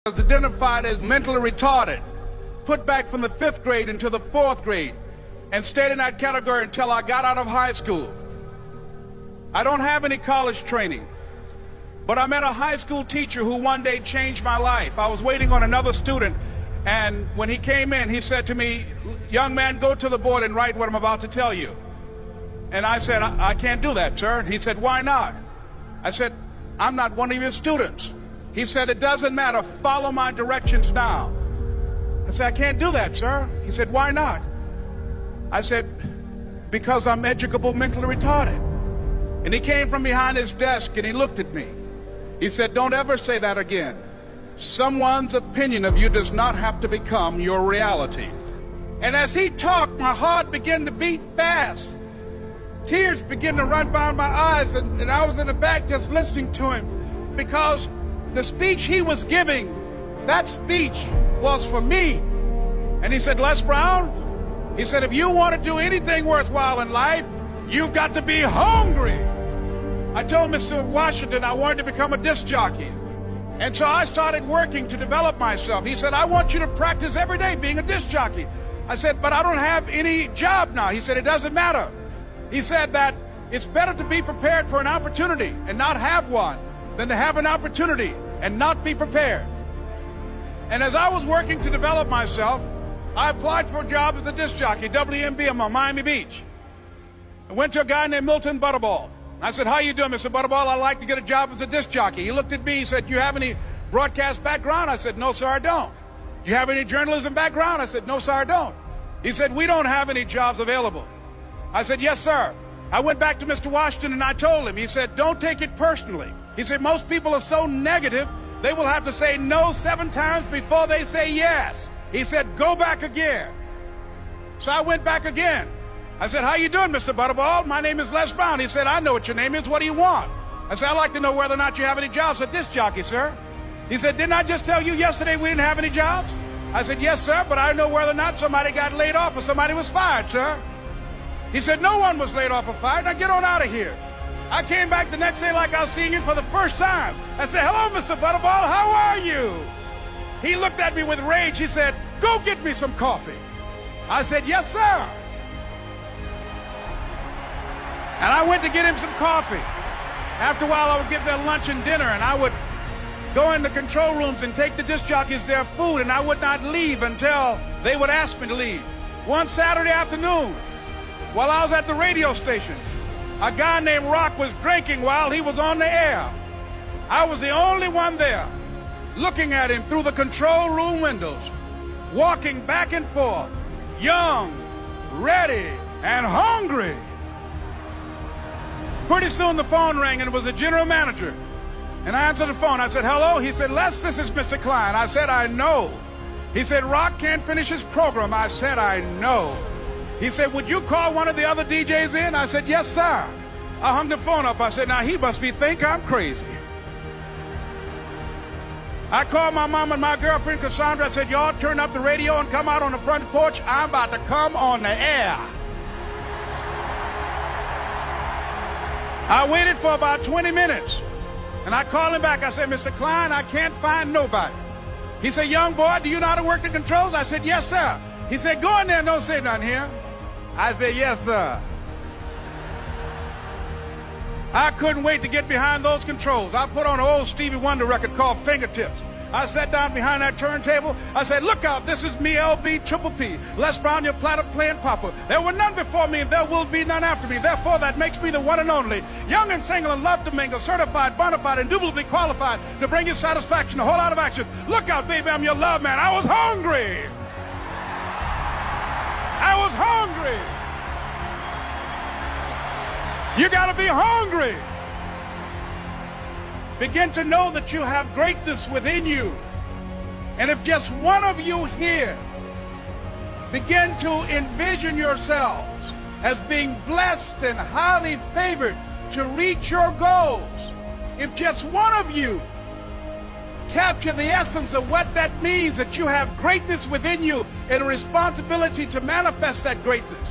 was identified as mentally retarded, put back from the 5th grade into the 4th grade, and stayed in that category until I got out of high school. I don't have any college training, but I met a high school teacher who one day changed my life. I was waiting on another student, and when he came in, he said to me, "Young man, go to the board and write what I'm about to tell you." And I said, I can't do that, sir. He said, "Why not?" I said, "I'm not one of your students." He said, "It doesn't matter. Follow my directions now." I said, "I can't do that, sir." He said, "Why not?" I said, "Because I'm educable mentally retarded." And he came from behind his desk and he looked at me. He said, "Don't ever say that again. Someone's opinion of you does not have to become your reality." And as he talked, my heart began to beat fast. Tears began to run down my eyes, and I was in the back just listening to him, because the speech he was giving, that speech was for me. And he said, "Les Brown," he said, "if you want to do anything worthwhile in life, you've got to be hungry." I told Mr. Washington I wanted to become a disc jockey. And so I started working to develop myself. He said, "I want you to practice every day being a disc jockey." I said, "But I don't have any job now." He said, "It doesn't matter." He said that it's better to be prepared for an opportunity and not have one than to have an opportunity and not be prepared. And as I was working to develop myself, I applied for a job as a disc jockey, WMB, on Miami Beach. I went to a guy named Milton Butterball. I said, "How you doing, Mr. Butterball? I'd like to get a job as a disc jockey." He looked at me, he said, "You have any broadcast background?" I said, "No, sir, I don't." "You have any journalism background?" I said, "No, sir, I don't." He said, "We don't have any jobs available." I said, "Yes, sir." I went back to Mr. Washington and I told him. He said, "Don't take it personally." He said, "Most people are so negative, they will have to say no 7 times before they say yes." He said, "Go back again." So I went back again. I said, "How you doing, Mr. Butterball? My name is Les Brown." He said, "I know what your name is. What do you want?" I said, "I'd like to know whether or not you have any jobs as a disc jockey, sir." He said, "Didn't I just tell you yesterday we didn't have any jobs?" I said, "Yes, sir, but I know whether or not somebody got laid off or somebody was fired, sir." He said, "No one was laid off or fired. Now get on out of here." I came back the next day like I was seeing him for the first time. I said, "Hello, Mr. Butterball, how are you?" He looked at me with rage. He said, "Go get me some coffee." I said, "Yes, sir." And I went to get him some coffee. After a while, I would get their lunch and dinner, and I would go in the control rooms and take the disc jockeys their food, and I would not leave until they would ask me to leave. One Saturday afternoon, while I was at the radio station, a guy named Rock was drinking while he was on the air. I was the only one there, looking at him through the control room windows, walking back and forth, young, ready, and hungry. Pretty soon the phone rang, and it was the general manager. And I answered the phone. I said, "Hello?" He said, "Les, this is Mr. Klein." I said, "I know." He said, "Rock can't finish his program." I said, "I know." He said, "Would you call one of the other DJs in?" I said, "Yes, sir." I hung the phone up. I said, "Now he must think I'm crazy." I called my mom and my girlfriend, Cassandra. I said, "Y'all turn up the radio and come out on the front porch. I'm about to come on the air." I waited for about 20 minutes, and I called him back. I said, "Mr. Klein, I can't find nobody." He said, "Young boy, do you know how to work the controls?" I said, "Yes, sir." He said, "Go in there and don't say nothing here." I said, "Yes, sir." I couldn't wait to get behind those controls. I put on an old Stevie Wonder record called Fingertips. I sat down behind that turntable. I said, "Look out, this is me, LB Triple P. Les Brown, your platter playing papa. There were none before me, and there will be none after me. Therefore, that makes me the one and only. Young and single and love to mingle, certified, bona fide, indubitably qualified to bring you satisfaction, a whole lot of action. Look out, baby, I'm your love man." I was hungry. I was hungry. You got to be hungry. Begin to know that you have greatness within you. And if just one of you here begin to envision yourselves as being blessed and highly favored to reach your goals, if just one of you capture the essence of what that means, that you have greatness within you and a responsibility to manifest that greatness,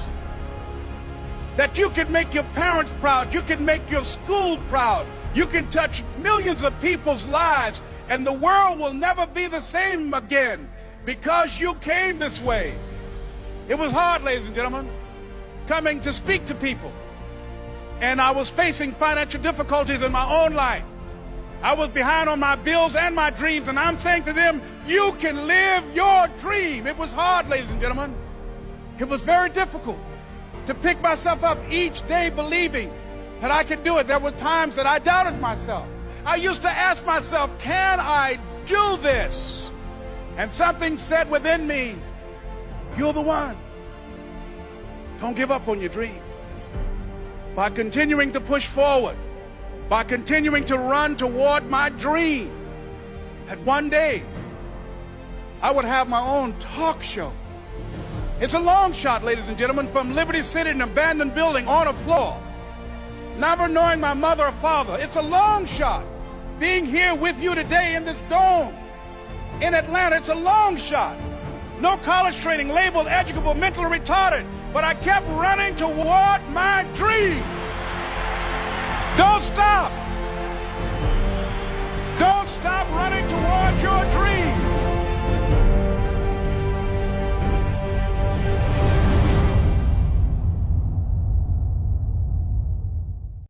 that you can make your parents proud, you can make your school proud, you can touch millions of people's lives And the world will never be the same again because you came this way. It was hard, ladies and gentlemen, coming to speak to people. And I was facing financial difficulties in my own life. I was behind on my bills and my dreams, and I'm saying to them, you can live your dream. It was hard, ladies and gentlemen. It was very difficult to pick myself up each day believing that I could do it. There were times that I doubted myself. I used to ask myself, can I do this? And something said within me, you're the one. Don't give up on your dream. By continuing to push forward, by continuing to run toward my dream, that one day I would have my own talk show. It's a long shot, ladies and gentlemen, from Liberty City, an abandoned building on a floor, never knowing my mother or father. It's a long shot. Being here with you today in this dome in Atlanta, it's a long shot. No college training, labeled educable, mentally retarded, but I kept running toward my dream. Don't stop.